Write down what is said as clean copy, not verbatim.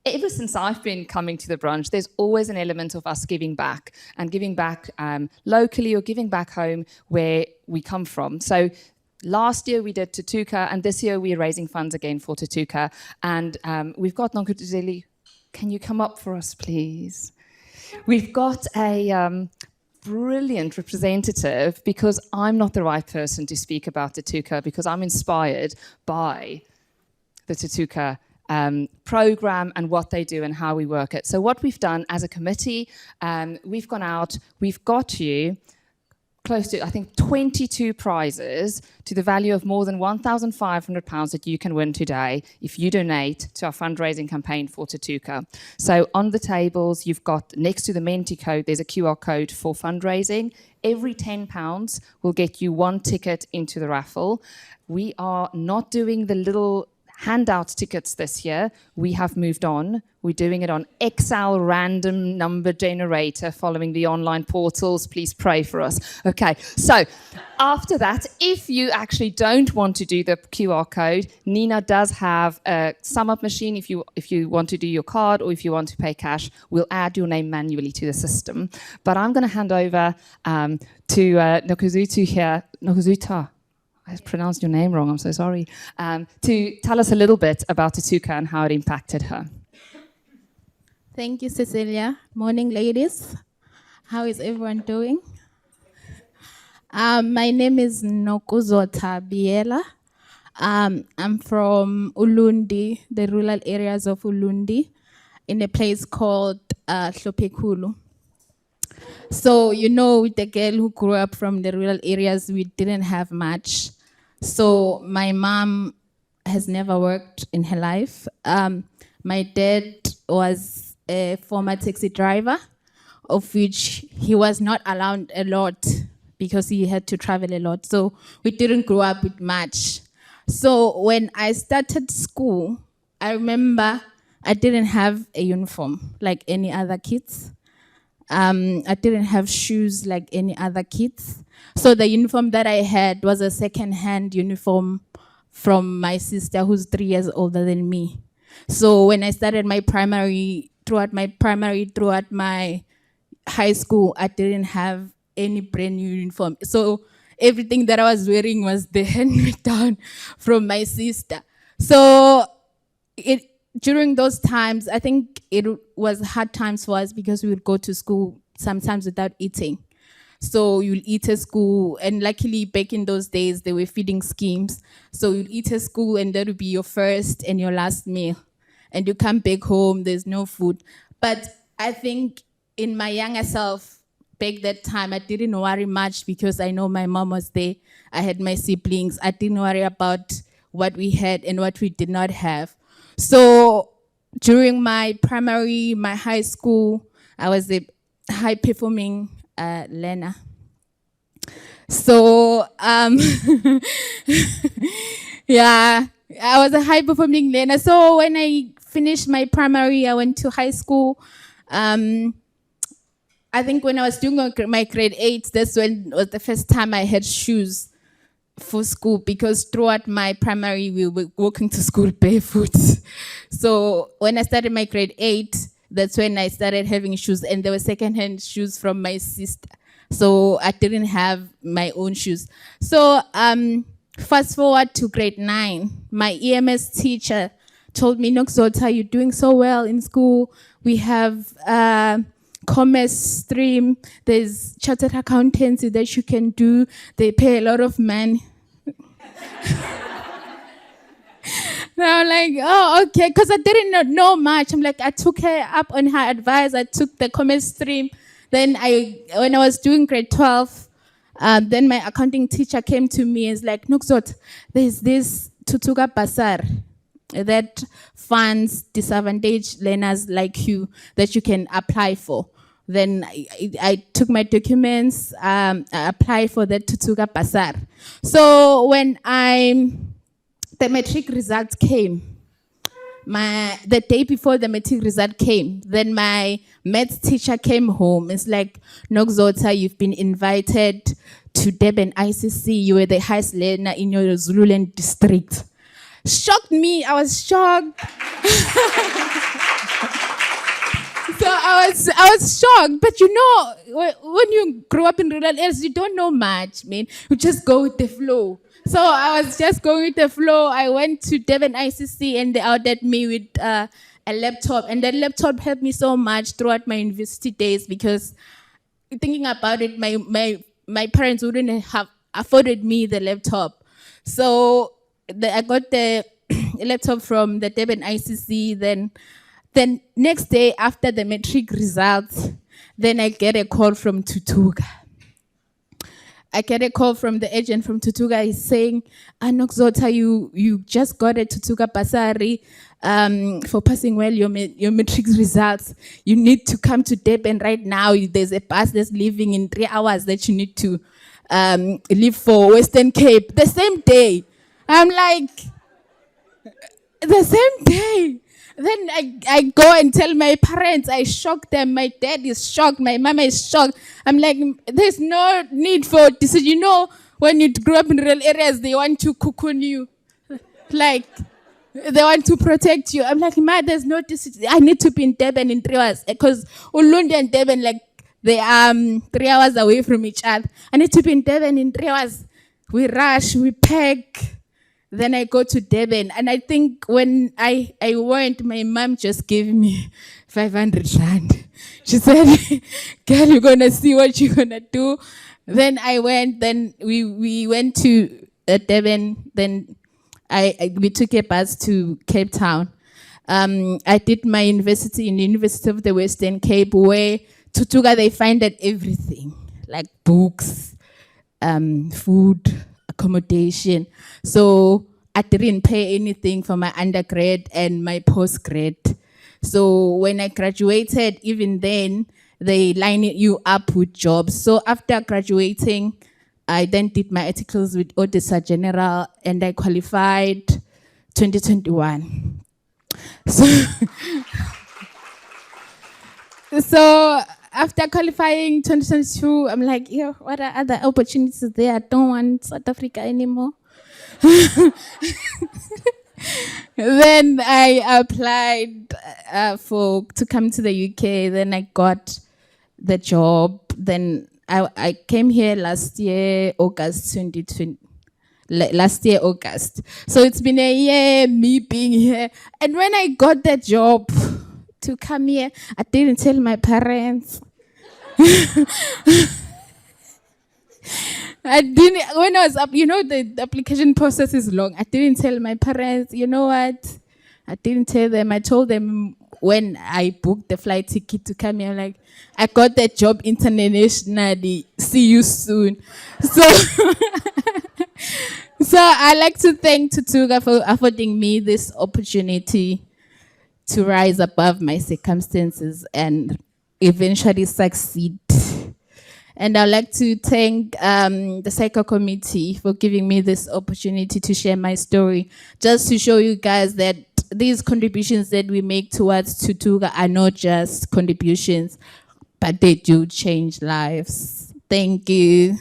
ever since I've been coming to the brunch, there's always an element of us giving back, and giving back locally or giving back home where we come from. So last year we did Thuthuka, and this year we're raising funds again for Thuthuka. And we've got Nokuzotha. Can you come up for us, please? We've got a brilliant representative, because I'm not the right person to speak about Thuthuka, because I'm inspired by the Thuthuka program and what they do and how we work it. So what we've done as a committee, we've gone out, we've got you close to, I think, 22 prizes to the value of more than £1,500 that you can win today if you donate to our fundraising campaign for Thuthuka. So on the tables, you've got, next to the Menti code, there's a QR code for fundraising. Every £10 will get you one ticket into the raffle. We are not doing the little handout tickets this year. We have moved on. We're doing it on Excel random number generator following the online portals. Please pray for us. Okay, so after that, if you actually don't want to do the QR code, Nina does have a sum-up machine. If you want to do your card or if you want to pay cash, we'll add your name manually to the system. But I'm going to hand over to Nokuzotha here. Nokuzotha. I pronounced your name wrong, I'm so sorry, to tell us a little bit about Thuthuka and how it impacted her. Thank you, Cecilia. Morning, ladies. How is everyone doing? My name is Nokuzotha Biyela. I'm from Ulundi, the rural areas of Ulundi, in a place called Hlophekhulu. So, you know, with the girl who grew up from the rural areas, we didn't have much. So my mom has never worked in her life. My dad was a former taxi driver, of which he was not allowed a lot because he had to travel a lot. So we didn't grow up with much. So when I started school, I remember I didn't have a uniform like any other kids. I didn't have shoes like any other kids. So the uniform that I had was a second-hand uniform from my sister, who's 3 years older than me. So when I started my primary, throughout my high school, I didn't have any brand new uniform. So everything that I was wearing was the hand-me-down from my sister. So during those times, I think it was hard times for us because we would go to school sometimes without eating. So you'll eat at school, and luckily back in those days, there were feeding schemes. So you'll eat at school and that would be your first and your last meal. And you come back home, there's no food. But I think in my younger self, back that time, I didn't worry much because I know my mom was there. I had my siblings. I didn't worry about what we had and what we did not have. So during my primary, my high school, I was a high-performing learner. So, yeah, I was a high-performing learner. So when I finished my primary, I went to high school. I think when I was doing my grade 8, that's when was the first time I had shoes for school, because throughout my primary, we were walking to school barefoot. So when I started my grade 8, that's when I started having shoes, and there were secondhand shoes from my sister. So I didn't have my own shoes. So fast forward to grade 9, my EMS teacher told me, Nokuzotha, you're doing so well in school. We have commerce stream, there's chartered accountancy that you can do. They pay a lot of money. I'm like, oh, okay, because I didn't know much. I'm like, I took her up on her advice. I took the commerce stream. Then when I was doing grade 12, then my accounting teacher came to me and was like, Nokuzotha, there's this Thuthuka Basar that funds disadvantaged learners like you that you can apply for. Then I took my documents, I applied for that Thuthuka Basar. So when the matric results came, the day before the matric result came, then my maths teacher came home. It's like, Nokuzotha, you've been invited to Durban ICC. You were the highest learner in your Zululand district. Shocked me. I was shocked. So I was shocked, but you know, when you grow up in rural areas, you don't know much, man. You just go with the flow. So I was just going with the flow. I went to Devon ICC and they outdid me with a laptop, and that laptop helped me so much throughout my university days because thinking about it, my parents wouldn't have afforded me the laptop. So I got the laptop from the Durban ICC. Then next day after the matric results, then I get a call from Thuthuka. I get a call from the agent from Thuthuka. He's saying, Nokuzotha, you just got a Thuthuka bursary for passing well your matric results. You need to come to Durban right now. There's a bus that's leaving in 3 hours that you need to leave for Western Cape. The same day. I'm like, the same day. Then I go and tell my parents, I shock them. My dad is shocked, my mama is shocked. I'm like, there's no need for this. You know, when you grow up in rural areas, they want to cocoon you. Like, they want to protect you. I'm like, ma, there's no decision. I need to be in Durban in 3 hours. Because Ulundi and Durban, like, they are 3 hours away from each other. I need to be in Durban in 3 hours. We rush, we pack. Then I go to Durban, and I think when I went, my mom just gave me 500 rand. She said, girl, you're going to see what you're going to do. Then I went, then we went to Durban, then we took a bus to Cape Town. I did my university in the University of the Western Cape, where Thuthuka, they find out everything, like books, food, accommodation. So I didn't pay anything for my undergrad and my postgrad. So when I graduated, even then, they line you up with jobs. So after graduating, I then did my articles with Auditor General and I qualified 2021. So after qualifying 2022, I'm like, yeah, what are other opportunities there? I don't want South Africa anymore. Then I applied to come to the UK. Then I got the job. Then I came here last year, August 2020. Last year, August. So it's been a year, me being here. And when I got the job to come here, I didn't tell my parents. I didn't, when I was up, you know, the application process is long. I didn't tell my parents, you know what? I didn't tell them. I told them when I booked the flight ticket to come here, like, I got that job internationally. See you soon. So, so I like to thank Thuthuka for affording me this opportunity to rise above my circumstances and eventually succeed. And I'd like to thank the Psycho Committee for giving me this opportunity to share my story, just to show you guys that these contributions that we make towards Thuthuka are not just contributions, but they do change lives. Thank you.